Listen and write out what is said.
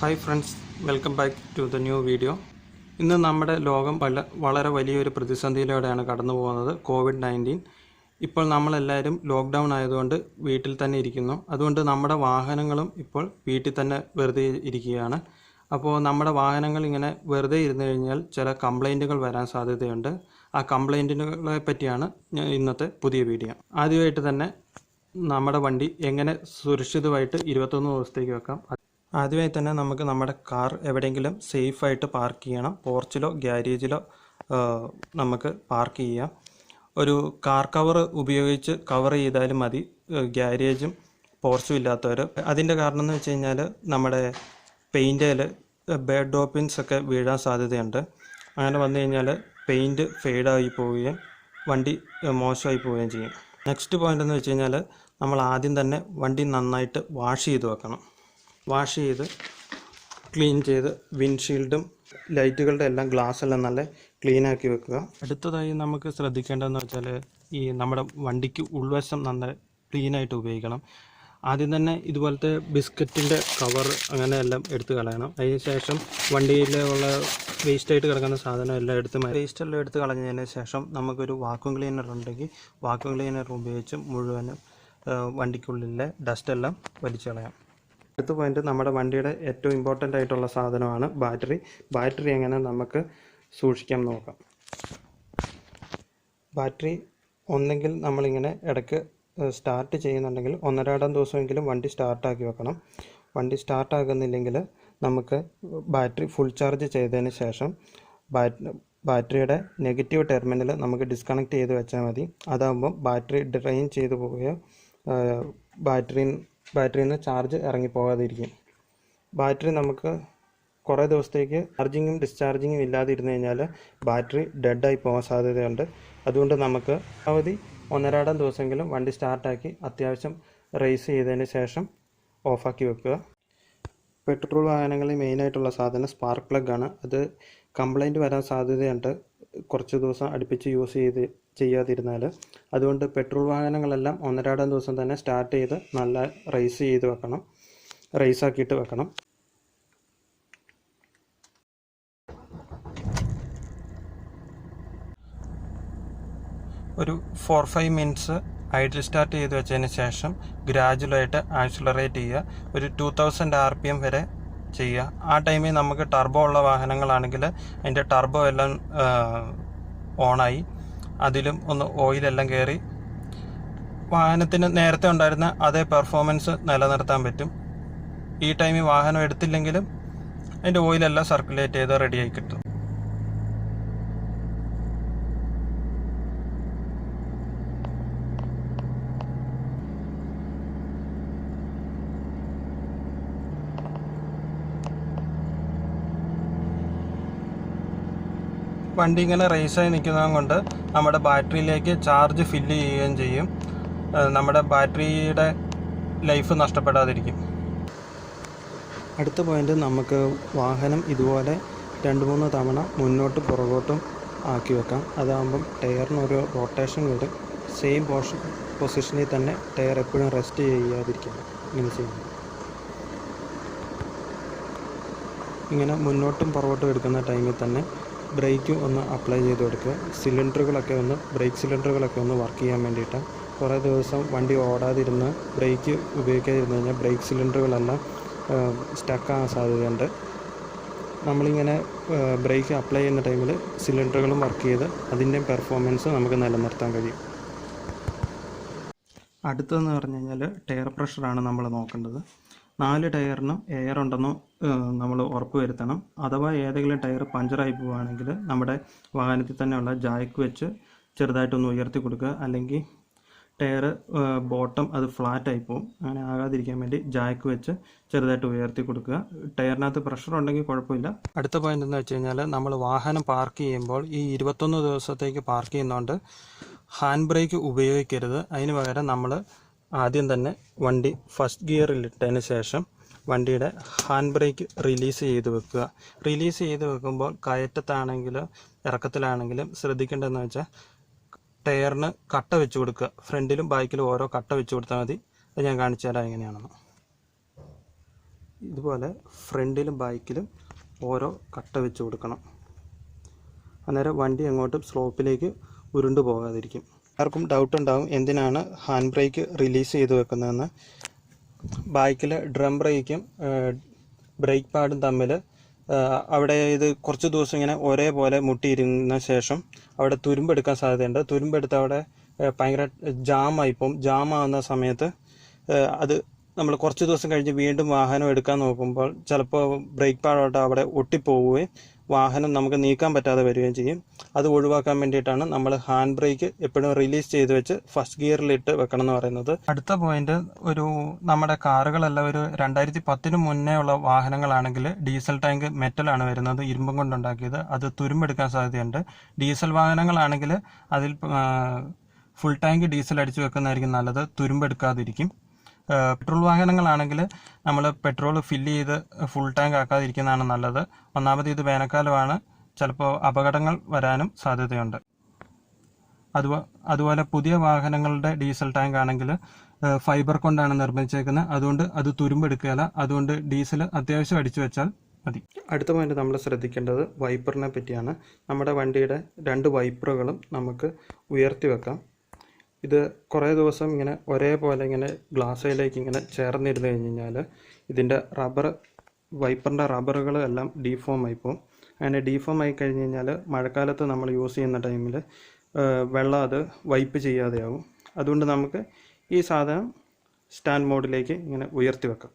Hi friends, welcome back to the new video. ഇന്ന് നമ്മുടെ ലോകം വളരെ വലിയൊരു പ്രതിസന്ധിയിലൂടെയാണ് കടന്നു പോകുന്നത്. COVID-19. ഇപ്പോൾ നമ്മളെല്ലാവരും ലോക്ക്ഡൗൺ ആയതുകൊണ്ട് വീട്ടിൽ തന്നെ ഇരിക്കുന്നു. അതുകൊണ്ട് നമ്മുടെ വാഹനങ്ങളും ഇപ്പോൾ വീട്ടിൽ തന്നെ വെറുതെ ഇരിക്കുകയാണ്. അപ്പോൾ നമ്മുടെ വാഹനങ്ങൾ ഇങ്ങനെ വെറുതെ ഇരുന്ന് കഴിഞ്ഞാൽ ചില കംപ്ലൈൻറ്റുകൾ വരാൻ സാധ്യതയുണ്ട്. ആ കംപ്ലൈൻറ്റുകളെ പറ്റിയാണ് ഇന്നത്തെ പുതിയ വീഡിയോ. ആദ്യമായിട്ട് തന്നെ നമ്മുടെ വണ്ടി എങ്ങനെ സുരക്ഷിതമായിട്ട് 21 ദിവസത്തേക്ക് വെക്കാം. ആദ്യമായി തന്നെ നമുക്ക് നമ്മുടെ കാർ എവിടെയെങ്കിലും സേഫായിട്ട് പാർക്ക് ചെയ്യണം. പോർച്ചിലോ ഗ്യാരേജിലോ നമുക്ക് പാർക്ക് ചെയ്യാം. ഒരു കാർ കവർ ഉപയോഗിച്ച് കവർ ചെയ്താലും മതി, ഗ്യാരേജും പോർച്ചും ഇല്ലാത്തവർ. അതിൻ്റെ കാരണം എന്ന് വെച്ച് കഴിഞ്ഞാൽ നമ്മുടെ പെയിൻറ്റിൽ ബേഡ് ഡ്രോപ്പിൻസ് ഒക്കെ വീഴാൻ സാധ്യതയുണ്ട്. അങ്ങനെ വന്നു കഴിഞ്ഞാൽ പെയിൻറ്റ് ഫെയ്ഡായി പോവുകയും വണ്ടി മോശമായി പോവുകയും ചെയ്യും. നെക്സ്റ്റ് പോയിൻ്റ് എന്ന് വെച്ച് കഴിഞ്ഞാൽ നമ്മൾ ആദ്യം തന്നെ വണ്ടി നന്നായിട്ട് വാഷ് ചെയ്ത് വെക്കണം. വാഷ് ചെയ്ത് ക്ലീൻ ചെയ്ത് വിൻഷീൽഡും ലൈറ്റുകളുടെ എല്ലാം ഗ്ലാസ് എല്ലാം നല്ല ക്ലീനാക്കി വെക്കുക. അടുത്തതായി നമുക്ക് ശ്രദ്ധിക്കേണ്ടതെന്ന് വെച്ചാൽ ഈ നമ്മുടെ വണ്ടിക്ക് ഉൾവശം നന്ന ക്ലീനായിട്ട് ഉപയോഗിക്കണം. ആദ്യം തന്നെ ഇതുപോലത്തെ ബിസ്ക്കറ്റിൻ്റെ കവർ അങ്ങനെ എല്ലാം എടുത്ത് കളയണം. അതിന് ശേഷം വണ്ടിയിലുള്ള വേസ്റ്റായിട്ട് കിടക്കുന്ന സാധനം എല്ലാം വേസ്റ്റെല്ലാം എടുത്ത് കളഞ്ഞതിന് ശേഷം നമുക്കൊരു വാക്വം ക്ലീനർ ഉണ്ടെങ്കിൽ വാക്വം ക്ലീനർ ഉപയോഗിച്ച് മുഴുവനും വണ്ടിക്കുള്ളിലെ ഡസ്റ്റെല്ലാം വലിച്ചു കളയാം. അടുത്ത പോയിന്റ്, നമ്മുടെ വണ്ടിയുടെ ഏറ്റവും ഇമ്പോർട്ടൻ്റ് ആയിട്ടുള്ള സാധനമാണ് ബാറ്ററി എങ്ങനെ നമുക്ക് സൂക്ഷിക്കാം നോക്കാം. ബാറ്ററി ഒന്നെങ്കിൽ നമ്മളിങ്ങനെ ഇടയ്ക്ക് സ്റ്റാർട്ട് ചെയ്യുന്നുണ്ടെങ്കിൽ 1.5 ദിവസമെങ്കിലും വണ്ടി സ്റ്റാർട്ടാക്കി വെക്കണം. വണ്ടി സ്റ്റാർട്ടാകുന്നില്ലെങ്കിൽ നമുക്ക് ബാറ്ററി ഫുൾ ചാർജ് ചെയ്തതിന് ശേഷം ബാറ്ററിയുടെ നെഗറ്റീവ് ടെർമിനൽ നമുക്ക് ഡിസ്കണക്ട് ചെയ്ത് വെച്ചാൽ മതി. അതാകുമ്പം ബാറ്ററി ഡ്രെയിൻ ചെയ്ത് പോവുകയോ ബാറ്ററിയിൽ നിന്ന് ചാർജ് ഇറങ്ങിപ്പോകാതിരിക്കും. ബാറ്ററി നമുക്ക് കുറേ ദിവസത്തേക്ക് ചാർജിങ്ങും ഡിസ്ചാർജിങ്ങും ഇല്ലാതിരുന്നു കഴിഞ്ഞാൽ ബാറ്ററി ഡെഡായി പോകാൻ സാധ്യതയുണ്ട്. അതുകൊണ്ട് നമുക്ക് അവധി 1.5 ദിവസമെങ്കിലും വണ്ടി സ്റ്റാർട്ടാക്കി അത്യാവശ്യം റേസ് ചെയ്തതിന് ശേഷം ഓഫാക്കി വെക്കുക. പെട്രോൾ വാഹനങ്ങളിൽ മെയിനായിട്ടുള്ള സാധനം സ്പാർക്ക് പ്ലഗ് ആണ്. അത് കംപ്ലൈൻറ്റ് വരാൻ സാധ്യതയുണ്ട് കുറച്ച് ദിവസം അടുപ്പിച്ച് ചെയ്യാതിരുന്നാൽ. അതുകൊണ്ട് പെട്രോൾ വാഹനങ്ങളെല്ലാം 1.5 ദിവസം തന്നെ സ്റ്റാർട്ട് ചെയ്ത് നല്ല റേസാക്കിയിട്ട് വെക്കണം. ഒരു 4-5 മിനിറ്റ്സ് ഐഡിൽ സ്റ്റാർട്ട് ചെയ്ത് വെച്ചതിന് ശേഷം ഗ്രാജുവലായിട്ട് ആക്സിലറേറ്റ് ചെയ്യുക. ഒരു 2000 RPM വരെ ചെയ്യുക. ആ ടൈമിൽ നമുക്ക് ടർബോ ഉള്ള വാഹനങ്ങളാണെങ്കിൽ അതിൻ്റെ ടർബോ എല്ലാം ഓണായി അതിലും ഒന്ന് ഓയിലെല്ലാം കയറി വാഹനത്തിന് നേരത്തെ ഉണ്ടായിരുന്ന അതേ പെർഫോമൻസ് നിലനിർത്താൻ പറ്റും. ഈ ടൈമിൽ വാഹനം എടുത്തില്ലെങ്കിലും അതിൻ്റെ ഓയിലെല്ലാം സർക്കുലേറ്റ് ചെയ്ത് റെഡിയായി കിട്ടും. വണ്ടി ഇങ്ങനെ റേസായി നിൽക്കുന്നത് കൊണ്ട് നമ്മുടെ ബാറ്ററിയിലേക്ക് ചാർജ് ഫില്ല് ചെയ്യുകയും ചെയ്യും. നമ്മുടെ ബാറ്ററിയുടെ ലൈഫ് നഷ്ടപ്പെടാതിരിക്കും. അടുത്ത പോയിൻ്റ്, നമുക്ക് വാഹനം ഇതുപോലെ 2-3 തവണ മുന്നോട്ട് പുറകോട്ടും ആക്കി വെക്കാം. അതാകുമ്പം ടയറിനൊരു റൊട്ടേഷൻ വരും. സെയിം പൊസിഷനിൽ തന്നെ ടയർ എപ്പോഴും റെസ്റ്റ് ചെയ്യാതിരിക്കും. ഇങ്ങനെ മുന്നോട്ടും പുറകോട്ടും എടുക്കുന്ന ടൈമിൽ തന്നെ ബ്രേക്ക് ഒന്ന് അപ്ലൈ ചെയ്ത് കൊടുക്കുക. ബ്രേക്ക് സിലിണ്ടറുകളൊക്കെ ഒന്ന് വർക്ക് ചെയ്യാൻ വേണ്ടിയിട്ട്. കുറേ ദിവസം വണ്ടി ഓടാതിരുന്ന് ബ്രേക്ക് ഉപയോഗിക്കാതിരുന്നു കഴിഞ്ഞാൽ ബ്രേക്ക് സിലിണ്ടറുകളെല്ലാം സ്റ്റക്കാകാൻ സാധ്യതയുണ്ട്. നമ്മളിങ്ങനെ ബ്രേക്ക് അപ്ലൈ ചെയ്യുന്ന ടൈമിൽ സിലിണ്ടറുകളും വർക്ക് ചെയ്ത് അതിൻ്റെ പെർഫോമൻസ് നമുക്ക് നിലനിർത്താൻ കഴിയും. അടുത്തതെന്ന് പറഞ്ഞു കഴിഞ്ഞാൽ ടയർ പ്രഷറാണ് നമ്മൾ നോക്കേണ്ടത്. 4 ടയറിനും എയർ ഉണ്ടെന്ന് നമ്മൾ ഉറപ്പ് വരുത്തണം. അഥവാ ഏതെങ്കിലും ടയർ പഞ്ചറായി പോവുകയാണെങ്കിൽ നമ്മുടെ വാഹനത്തിൽ തന്നെയുള്ള ജാക്ക് വെച്ച് ചെറുതായിട്ടൊന്ന് ഉയർത്തി കൊടുക്കുക. അല്ലെങ്കിൽ ടയർ ബോട്ടം അത് ഫ്ലാറ്റായി പോവും. അങ്ങനെ ആകാതിരിക്കാൻ വേണ്ടി ജാക്ക് വെച്ച് ചെറുതായിട്ട് ഉയർത്തി കൊടുക്കുക. ടയറിനകത്ത് പ്രഷർ ഉണ്ടെങ്കിൽ കുഴപ്പമില്ല. അടുത്ത പോയിന്റ് എന്ന് വെച്ച് കഴിഞ്ഞാൽ നമ്മൾ വാഹനം പാർക്ക് ചെയ്യുമ്പോൾ ഈ 21 ദിവസത്തേക്ക് പാർക്ക് ചെയ്യുന്നതുകൊണ്ട് ഹാൻഡ് ബ്രേക്ക് ഉപയോഗിക്കരുത്. അതിന് പകരം നമ്മൾ ആദ്യം തന്നെ വണ്ടി ഫസ്റ്റ് ഗിയറിലിട്ടതിന് ശേഷം വണ്ടിയുടെ ഹാൻഡ് ബ്രേക്ക് റിലീസ് ചെയ്ത് വെക്കുക. റിലീസ് ചെയ്ത് വെക്കുമ്പോൾ കയറ്റത്താണെങ്കിലും ഇറക്കത്തിലാണെങ്കിലും ശ്രദ്ധിക്കേണ്ടതെന്ന് വെച്ചാൽ ടയറിന് കട്ട വെച്ച് കൊടുക്കുക. ഫ്രണ്ടിലും ബാക്കിലും ഓരോ കട്ട വെച്ച് കൊടുത്താൽ മതി. അത് ഞാൻ കാണിച്ചു തരാം എങ്ങനെയാണെന്ന്. ഇതുപോലെ ഫ്രണ്ടിലും ബാക്കിലും ഓരോ കട്ട വെച്ച് കൊടുക്കണം. അന്നേരം വണ്ടി അങ്ങോട്ടും സ്ലോപ്പിലേക്ക് ഉരുണ്ടു പോകാതിരിക്കും. ആർക്കും ഡൗട്ട് ഉണ്ടാകും എന്തിനാണ് ഹാൻഡ് ബ്രേക്ക് റിലീസ് ചെയ്ത് വെക്കുന്നതെന്ന്. ബാക്കിൽ ഡ്രം ബ്രേക്കും ബ്രേക്ക് പാഡും തമ്മിൽ അവിടെ ഇത് കുറച്ച് ദിവസം ഇങ്ങനെ ഒരേപോലെ മുട്ടിയിരുന്ന ശേഷം അവിടെ തുരുമ്പെടുക്കാൻ സാധ്യതയുണ്ട്. തുരുമ്പെടുത്ത് അവിടെ ഭയങ്കര ജാമായിപ്പോവും. ജാമാകുന്ന സമയത്ത് അത് നമ്മൾ കുറച്ച് ദിവസം കഴിഞ്ഞ് വീണ്ടും വാഹനം എടുക്കാൻ നോക്കുമ്പോൾ ചിലപ്പോൾ ബ്രേക്ക് പാഡോട്ട് അവിടെ ഒട്ടിപ്പോവുകയും വാഹനം നമുക്ക് നീക്കാൻ പറ്റാതെ വരികയും ചെയ്യും. അത് ഒഴിവാക്കാൻ വേണ്ടിയിട്ടാണ് നമ്മൾ ഹാൻഡ് ബ്രേക്ക് എപ്പോഴും റിലീസ് ചെയ്ത് വെച്ച് ഫസ്റ്റ് ഗിയറിലിട്ട് വെക്കണം എന്ന് പറയുന്നത്. അടുത്ത പോയിന്റ്, നമ്മുടെ കാറുകളെല്ലാം ഒരു 2010 മുന്നേ ഉള്ള വാഹനങ്ങളാണെങ്കിൽ ഡീസൽ ടാങ്ക് മെറ്റലാണ് വരുന്നത്, ഇരുമ്പും കൊണ്ടുണ്ടാക്കിയത്. അത് തുരുമ്പെടുക്കാൻ സാധ്യതയുണ്ട്. ഡീസൽ വാഹനങ്ങളാണെങ്കിൽ അതിൽ ഫുൾ ടാങ്ക് ഡീസൽ അടിച്ചു വെക്കുന്നതായിരിക്കും നല്ലത്, തുരുമ്പെടുക്കാതിരിക്കും. പെട്രോൾ വാഹനങ്ങളാണെങ്കിൽ നമ്മൾ പെട്രോൾ ഫില്ല് ചെയ്ത് ഫുൾ ടാങ്ക് ആക്കാതിരിക്കുന്നതാണ് നല്ലത്. ഒന്നാമത് ഇത് വേനൽക്കാലമാണ്, ചിലപ്പോൾ അപകടങ്ങൾ വരാനും സാധ്യതയുണ്ട്. അതുപോലെ പുതിയ വാഹനങ്ങളുടെ ഡീസൽ ടാങ്ക് ആണെങ്കിൽ ഫൈബർ കൊണ്ടാണ് നിർമ്മിച്ചേക്കുന്നത്, അതുകൊണ്ട് അത് തുരുമ്പെടുക്കുകയില്ല. അതുകൊണ്ട് ഡീസൽ അത്യാവശ്യം അടിച്ചു വെച്ചാൽ മതി. അടുത്ത പോയിന്റ് നമ്മൾ ശ്രദ്ധിക്കേണ്ടത് വൈപ്പറിനെ പറ്റിയാണ്. നമ്മുടെ വണ്ടിയുടെ 2 വൈപ്പറുകളും നമുക്ക് ഉയർത്തി വെക്കാം. ഇത് കുറേ ദിവസം ഇങ്ങനെ ഒരേപോലെ ഇങ്ങനെ ഗ്ലാസ്സിലേക്ക് ഇങ്ങനെ ചേർന്നിരുന്ന് കഴിഞ്ഞ് കഴിഞ്ഞാൽ ഇതിൻ്റെ വൈപ്പറിൻ്റെ റബ്ബറുകൾ എല്ലാം ഡീഫോം ആയിപ്പോവും. അങ്ങനെ ഡീഫോം ആയി കഴിഞ്ഞ് കഴിഞ്ഞാൽ മഴക്കാലത്ത് നമ്മൾ യൂസ് ചെയ്യുന്ന ടൈമിൽ വെള്ളം അത് വൈപ്പ് ചെയ്യാതെയാവും. അതുകൊണ്ട് നമുക്ക് ഈ സാധനം സ്റ്റാൻഡ് മോഡിലേക്ക് ഇങ്ങനെ ഉയർത്തി വെക്കാം.